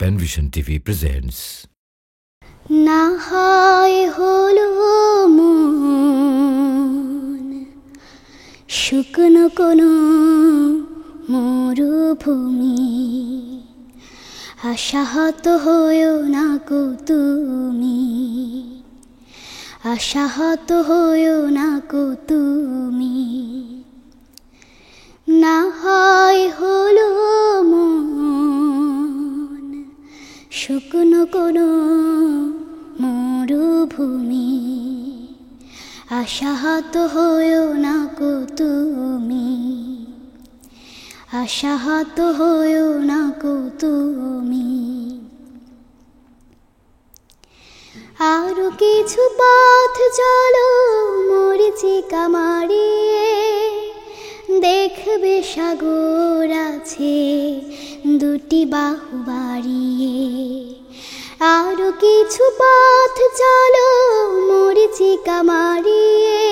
Penvision TV presents. না হয় হলো মন শুকনো কোনো মরুভূমি, আশাহত হয়েও না কো তুমি, আশাহত হয়েও না কো তুমি। না হয় হলো মন শুকনো কোনো মরুভূমি, আশাহত হয়েও না কো তুমি, আশাহত হয়েও না কো তুমি। আরো কিছু পথ চলো মরিচিকা মারিয়ে, দেখবে সাগর আছে দুটি বাহু বাড়িয়ে। আরো কিছু পথ চলো মরিচিকা মারিয়ে,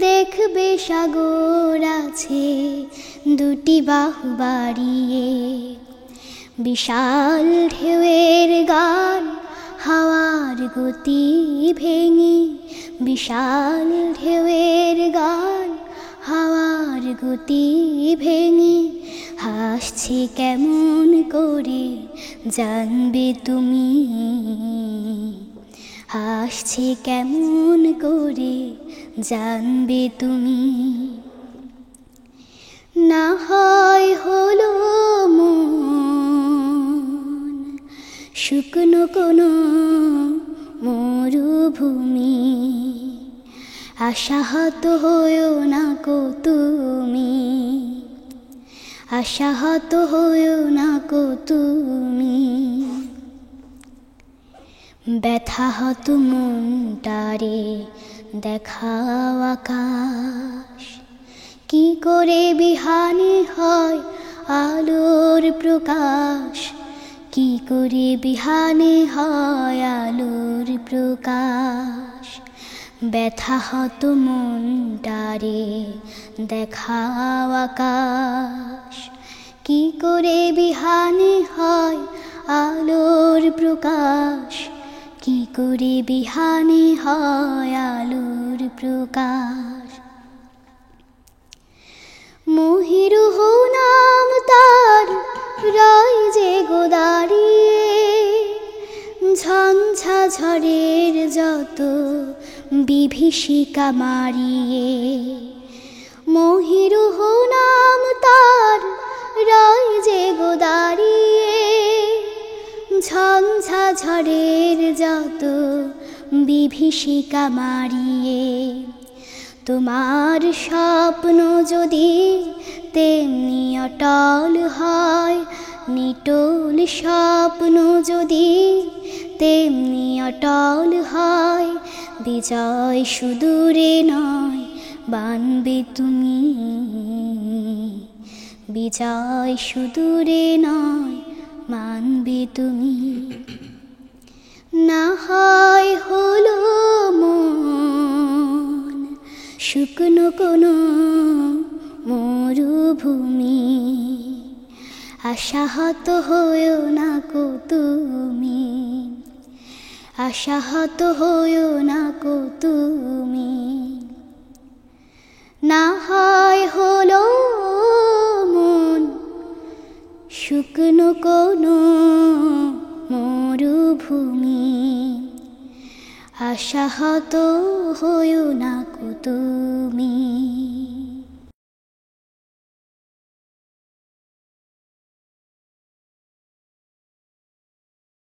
দেখবে সাগর আছে দুটি বাহু বাড়িয়ে। বিশাল ঢেউয়ের গান হাওয়ার গতি ভেঙে, বিশাল ঢেউয়ের গান হাওয়ার গতি ভেঙে। হাসছে কেমন করে জানবে তুমি, হাসছে কেমন করে জানবে তুমি। না হয় হলো মন শুকনো কোনো মরুভূমি, আশাহত হয়েও না কো তুমি, আশাহত হয়েও না কো তুমি। ব্যথাহত মনটারে দেখাও আকাশ, কি করে বিহানে হয় আলোর প্রকাশ, কি করে বিহানে হয় আলোর প্রকাশ। ব্যথাহত মনটারে দেখাও আকাশ, কি করে বিহানে হয় আলোর প্রকাশ, কি করে বিহানে হয় আলোর প্রকাশ। মহিরুহ নাম তার রয় যে গো দাঁড়িয়ে, ঝঞ্ঝা ঝড়ের যত বিভীষিকা মারিয়ে। মহিরুহ নাম তার রয় যে গো দাঁড়িয়ে, ঝঞ্ঝা ঝড়ের যত বিভীষিকা মারিয়ে। তোমার স্বপ্ন যদি তেমনি অটল হয়, নিটোল স্বপ্ন যদি তেমনি অটল হয়, বিজয় সুদূরে নয় বানবে তুমি, বিজয় সুদূরে নয় মানবে তুমি। না হয় হলো মন শুকনো কোনো মরুভূমি, আশাহত হয়েও না কো তুমি, আশাহত হয়েও না কো তুমি। না হয় হলো মন শুকনো কোনো মরুভূমি, আশাহত হয়েও না কো তুমি।